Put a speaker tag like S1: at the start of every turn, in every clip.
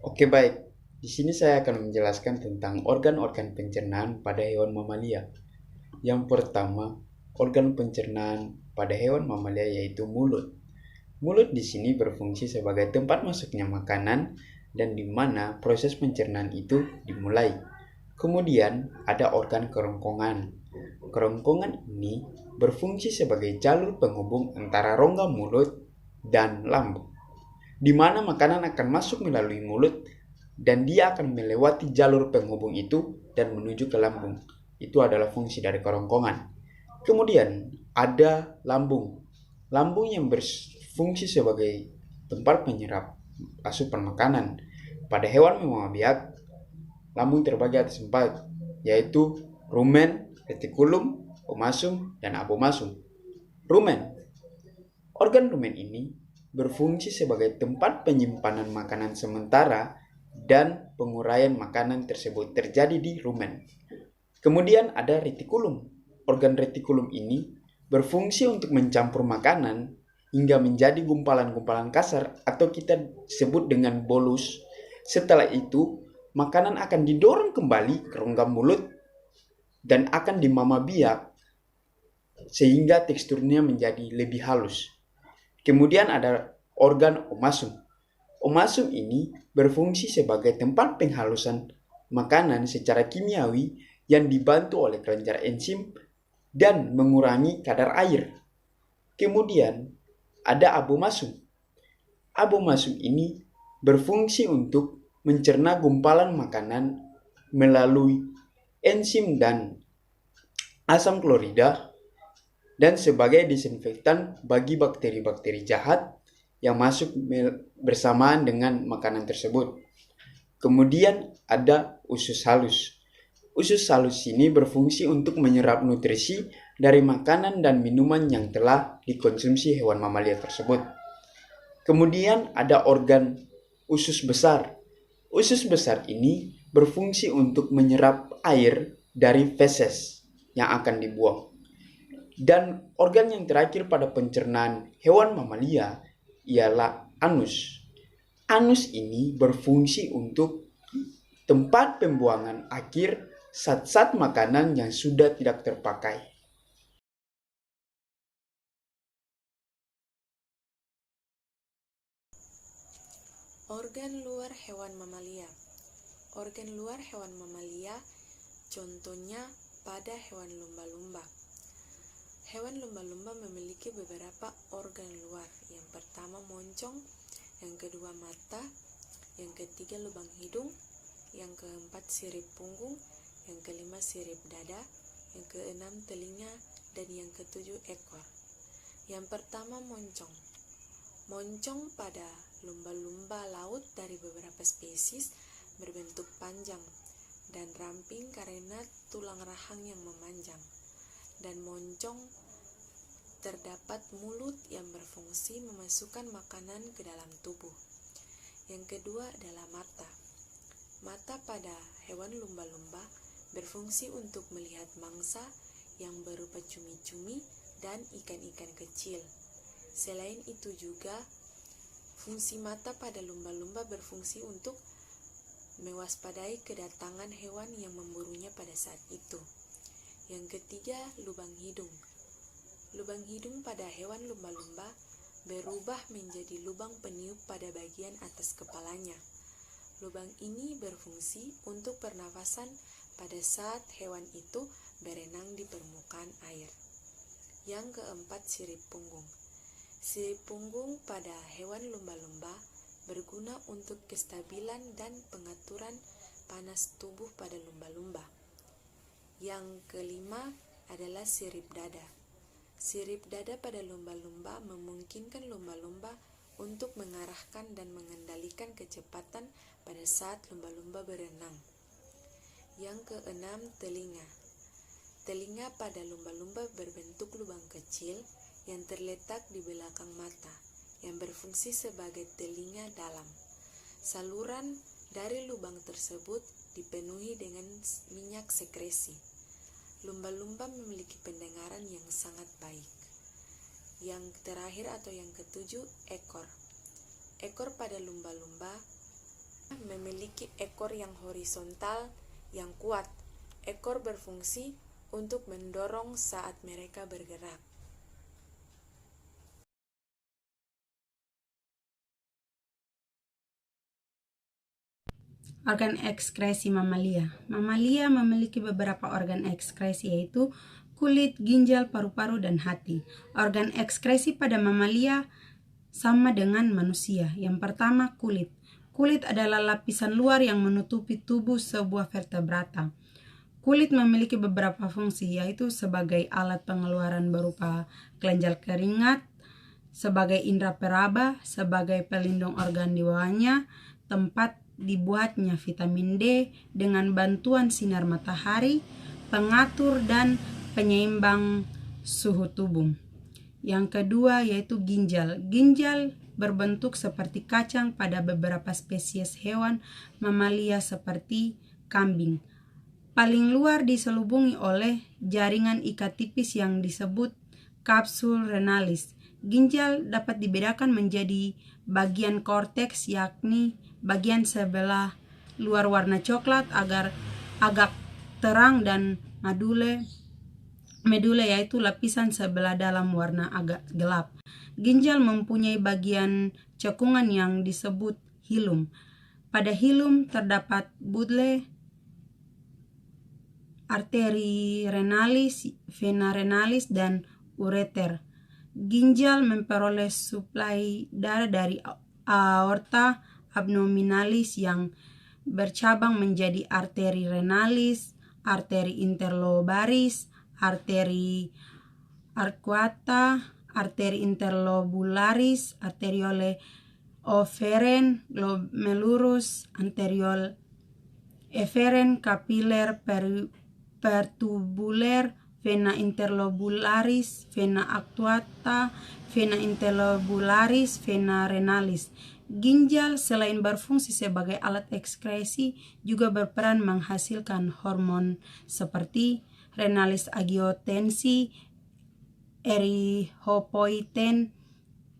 S1: Oke, baik. Di sini saya akan menjelaskan tentang organ-organ pencernaan pada hewan mamalia. Yang pertama, organ pencernaan pada hewan mamalia yaitu mulut. Mulut di sini berfungsi sebagai tempat masuknya makanan dan di mana proses pencernaan itu dimulai. Kemudian ada organ kerongkongan. Kerongkongan ini berfungsi sebagai jalur penghubung antara rongga mulut dan lambung, di mana makanan akan masuk melalui mulut dan dia akan melewati jalur penghubung itu dan menuju ke lambung. Itu adalah fungsi dari kerongkongan. Kemudian ada lambung. Lambung yang berfungsi sebagai tempat penyerap asupan makanan. Pada hewan memang biak, lambung terbagi atas 4, yaitu rumen, retikulum, omasum, dan abomasum. Rumen. Organ rumen ini berfungsi sebagai tempat penyimpanan makanan sementara dan penguraian makanan tersebut terjadi di rumen. Kemudian ada retikulum. Organ retikulum ini berfungsi untuk mencampur makanan hingga menjadi gumpalan-gumpalan kasar atau kita sebut dengan bolus. Setelah itu, makanan akan didorong kembali ke rongga mulut dan akan dimama biak sehingga teksturnya menjadi lebih halus. Kemudian ada organ omasum. Omasum ini berfungsi sebagai tempat penghalusan makanan secara kimiawi yang dibantu oleh kelenjar enzim dan mengurangi kadar air. Kemudian ada abomasum. Abomasum ini berfungsi untuk mencerna gumpalan makanan melalui enzim dan asam klorida dan sebagai disinfektan bagi bakteri-bakteri jahat yang masuk bersamaan dengan makanan tersebut. Kemudian ada usus halus. Usus halus ini berfungsi untuk menyerap nutrisi dari makanan dan minuman yang telah dikonsumsi hewan mamalia tersebut. Kemudian ada organ usus besar. Usus besar ini berfungsi untuk menyerap air dari feses yang akan dibuang. Dan organ yang terakhir pada pencernaan hewan mamalia ialah anus. Anus ini berfungsi untuk tempat pembuangan akhir zat-zat makanan yang sudah tidak terpakai.
S2: Organ luar hewan mamalia. Organ luar hewan mamalia contohnya pada hewan lumba-lumba. Hewan lumba-lumba memiliki beberapa organ luar. Yang pertama moncong, yang kedua mata, yang ketiga lubang hidung, yang keempat sirip punggung, yang kelima sirip dada, yang keenam telinga, dan yang ketujuh ekor. Yang pertama moncong. Moncong pada lumba-lumba laut dari beberapa spesies berbentuk panjang dan ramping karena tulang rahang yang memanjang. Dan moncong terdapat mulut yang berfungsi memasukkan makanan ke dalam tubuh. Yang kedua adalah mata. Mata pada hewan lumba-lumba berfungsi untuk melihat mangsa yang berupa cumi-cumi dan ikan-ikan kecil. Selain itu juga, fungsi mata pada lumba-lumba berfungsi untuk mewaspadai kedatangan hewan yang memburunya pada saat itu. Yang ketiga, lubang hidung. Lubang hidung pada hewan lumba-lumba berubah menjadi lubang peniup pada bagian atas kepalanya. Lubang ini berfungsi untuk pernafasan pada saat hewan itu berenang di permukaan air. Yang keempat, sirip punggung. Sirip punggung pada hewan lumba-lumba berguna untuk kestabilan dan pengaturan panas tubuh pada lumba-lumba. Yang kelima adalah sirip dada. Sirip dada pada lumba-lumba memungkinkan lumba-lumba untuk mengarahkan dan mengendalikan kecepatan pada saat lumba-lumba berenang. Yang keenam, telinga. Telinga pada lumba-lumba berbentuk lubang kecil yang terletak di belakang mata, yang berfungsi sebagai telinga dalam. Saluran dari lubang tersebut dipenuhi dengan minyak sekresi. Lumba-lumba memiliki pendengaran yang sangat baik. Yang terakhir atau yang ketujuh, ekor. ekor pada lumba-lumba memiliki ekor yang horizontal yang kuat. Ekor berfungsi untuk mendorong saat mereka bergerak.
S3: Organ ekskresi mamalia. Mamalia memiliki beberapa organ ekskresi, yaitu kulit, ginjal, paru-paru, dan hati. Organ ekskresi pada mamalia sama dengan manusia. Yang pertama, kulit. Kulit adalah lapisan luar yang menutupi tubuh sebuah vertebrata. Kulit memiliki beberapa fungsi, yaitu sebagai alat pengeluaran berupa kelenjar keringat, sebagai indera peraba, sebagai pelindung organ di bawahnya, tempat dibuatnya vitamin D dengan bantuan sinar matahari, pengatur dan penyeimbang suhu tubuh. Yang kedua yaitu ginjal. Ginjal berbentuk seperti kacang pada beberapa spesies hewan mamalia seperti kambing. Paling luar diselubungi oleh jaringan ikat tipis yang disebut kapsul renalis. Ginjal dapat dibedakan menjadi bagian korteks, yakni bagian sebelah luar warna coklat agar agak terang, dan medule yaitu lapisan sebelah dalam warna agak gelap. Ginjal mempunyai bagian cekungan yang disebut hilum. Pada hilum terdapat bulle, arteri renalis, vena renalis, dan ureter. Ginjal memperoleh suplai darah dari aorta abdominalis yang bercabang menjadi arteri renalis, arteri interlobaris, arteri arcuata, arteri interlobularis, arteriole oferen, glomerulus anterior eferen, capillaire pertubular, vena interlobularis, vena actuata, vena interlobularis, vena renalis. Ginjal selain berfungsi sebagai alat ekskresi juga berperan menghasilkan hormon seperti renalis angiotensin, erythropoietin,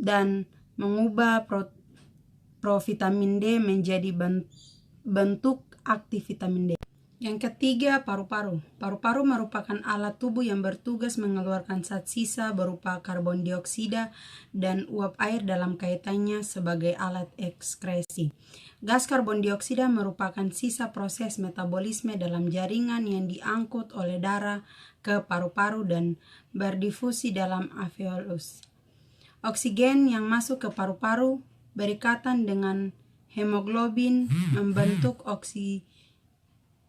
S3: dan mengubah provitamin D menjadi bentuk aktif vitamin D. Yang ketiga, paru-paru. Paru-paru merupakan alat tubuh yang bertugas mengeluarkan zat sisa berupa karbon dioksida dan uap air dalam kaitannya sebagai alat ekskresi. Gas karbon dioksida merupakan sisa proses metabolisme dalam jaringan yang diangkut oleh darah ke paru-paru dan berdifusi dalam alveolus. Oksigen yang masuk ke paru-paru berikatan dengan hemoglobin membentuk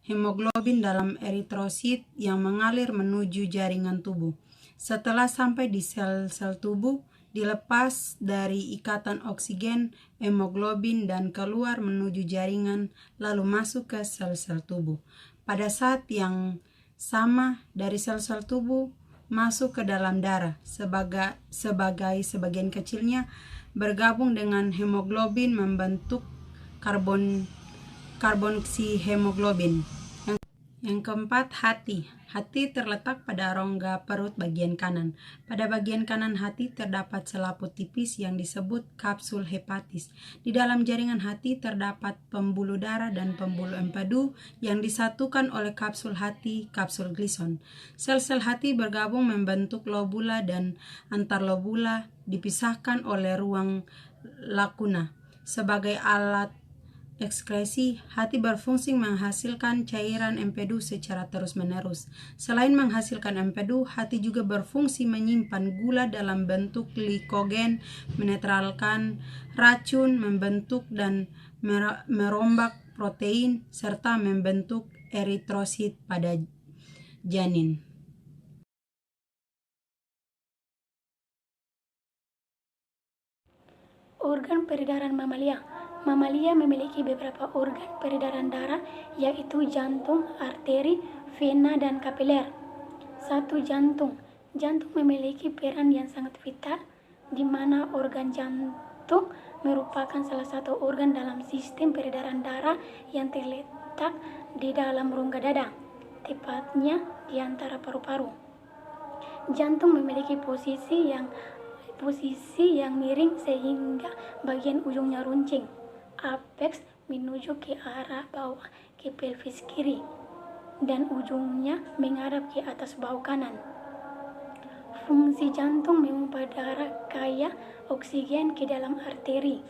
S3: hemoglobin dalam eritrosit yang mengalir menuju jaringan tubuh. Setelah sampai di sel-sel tubuh, dilepas dari ikatan oksigen hemoglobin dan keluar menuju jaringan, lalu masuk ke sel-sel tubuh. Pada saat yang sama, dari sel-sel tubuh masuk ke dalam darah sebagai sebagian kecilnya bergabung dengan hemoglobin membentuk karboksihemoglobin. Yang keempat, hati. Hati terletak pada rongga perut bagian kanan. Pada bagian kanan hati terdapat selaput tipis yang disebut kapsul hepatis. Di dalam jaringan hati terdapat pembuluh darah dan pembuluh empedu yang disatukan oleh kapsul hati, kapsul glison. Sel-sel hati bergabung membentuk lobula dan antarlobula dipisahkan oleh ruang lakuna. Sebagai alat ekskresi, hati berfungsi menghasilkan cairan empedu secara terus-menerus. Selain menghasilkan empedu, hati juga berfungsi menyimpan gula dalam bentuk glikogen, menetralkan racun, membentuk dan merombak protein, serta membentuk eritrosit pada janin.
S4: Organ peredaran mamalia. Mamalia memiliki beberapa organ peredaran darah, yaitu jantung, arteri, vena, dan kapiler. 1. Jantung. Jantung memiliki peran yang sangat vital, di mana organ jantung merupakan salah satu organ dalam sistem peredaran darah yang terletak di dalam rongga dada, tepatnya di antara paru-paru. Jantung memiliki posisi yang miring sehingga bagian ujungnya runcing. Apex menuju ke arah bawah ke pelvis kiri dan ujungnya menghadap ke atas bahu kanan. Fungsi jantung memompa darah kaya oksigen ke dalam arteri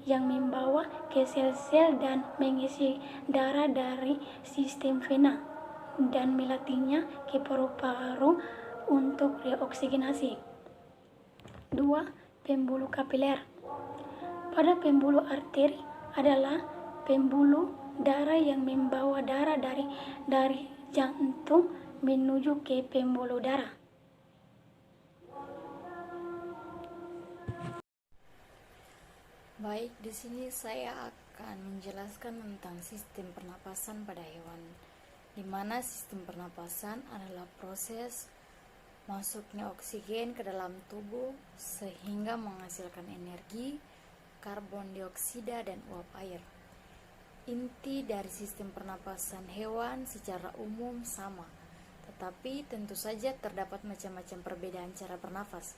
S4: yang membawa ke sel-sel dan mengisi darah dari sistem vena dan melatihnya ke paru-paru untuk reoksigenasi. 2. Pembuluh kapiler. Pada pembuluh arteri adalah pembuluh darah yang membawa darah dari jantung menuju ke pembuluh darah.
S5: Baik, di sini saya akan menjelaskan tentang sistem pernapasan pada hewan, di mana sistem pernapasan adalah proses masuknya oksigen ke dalam tubuh sehingga menghasilkan energi, karbon dioksida, dan uap air. Inti dari sistem pernapasan hewan secara umum sama, tetapi tentu saja terdapat macam-macam perbedaan cara bernafas.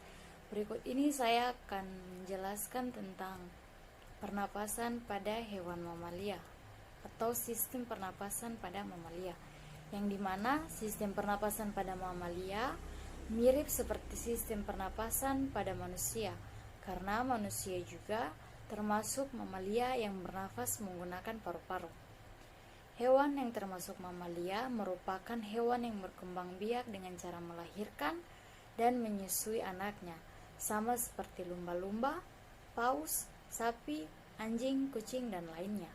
S5: Berikut ini saya akan menjelaskan tentang pernapasan pada hewan mamalia atau sistem pernapasan pada mamalia, yang dimana sistem pernapasan pada mamalia mirip seperti sistem pernapasan pada manusia, karena manusia juga termasuk mamalia yang bernafas menggunakan paru-paru. Hewan yang termasuk mamalia merupakan hewan yang berkembang biak dengan cara melahirkan dan menyusui anaknya, sama seperti lumba-lumba, paus, sapi, anjing, kucing, dan lainnya.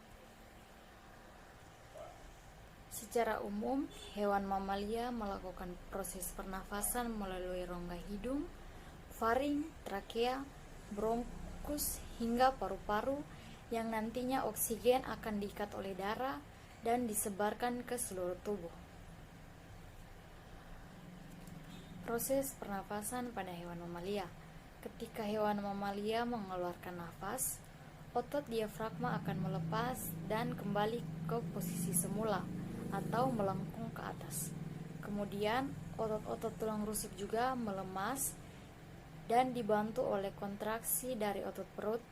S5: Secara umum, hewan mamalia melakukan proses pernafasan melalui rongga hidung, faring, trakea, bronkus, hingga paru-paru yang nantinya oksigen akan diikat oleh darah dan disebarkan ke seluruh tubuh. Proses pernafasan pada hewan mamalia. Ketika hewan mamalia mengeluarkan nafas, otot diafragma akan melepas dan kembali ke posisi semula atau melengkung ke atas. Kemudian, otot-otot tulang rusuk juga melemas dan dibantu oleh kontraksi dari otot perut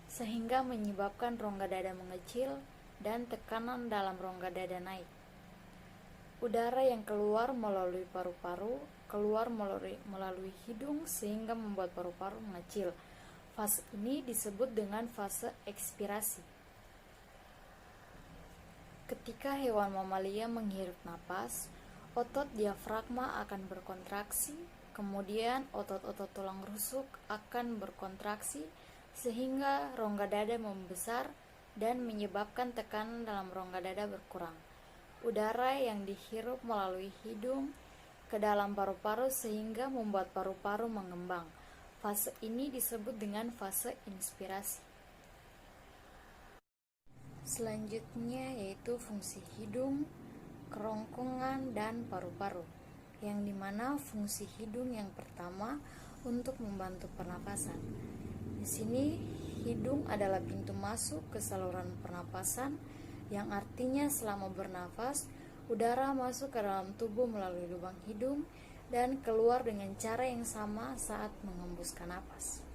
S5: sehingga menyebabkan rongga dada mengecil dan tekanan dalam rongga dada naik. Udara yang keluar melalui paru-paru keluar melalui hidung sehingga membuat paru-paru mengecil. Fase ini disebut dengan fase ekspirasi. Ketika hewan mamalia menghirup napas, otot diafragma akan berkontraksi, kemudian otot-otot tulang rusuk akan berkontraksi sehingga rongga dada membesar dan menyebabkan tekanan dalam rongga dada berkurang. Udara yang dihirup melalui hidung ke dalam paru-paru sehingga membuat paru-paru mengembang. Fase ini disebut dengan fase inspirasi. Selanjutnya yaitu fungsi hidung, kerongkongan, dan paru-paru, yang dimana fungsi hidung yang pertama untuk membantu pernapasan. Di sini hidung adalah pintu masuk ke saluran pernapasan, yang artinya selama bernafas udara masuk ke dalam tubuh melalui lubang hidung dan keluar dengan cara yang sama saat mengembuskan napas.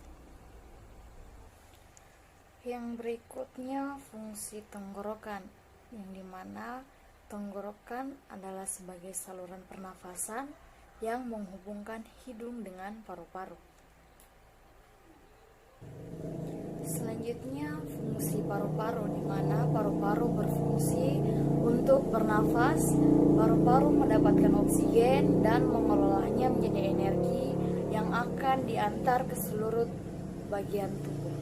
S5: Yang berikutnya fungsi tenggorokan, yang dimana tenggorokan adalah sebagai saluran pernafasan yang menghubungkan hidung dengan paru-paru. Selanjutnya fungsi paru-paru, di mana paru-paru berfungsi untuk bernafas. Paru-paru mendapatkan oksigen dan mengelolanya menjadi energi yang akan diantar ke seluruh bagian tubuh.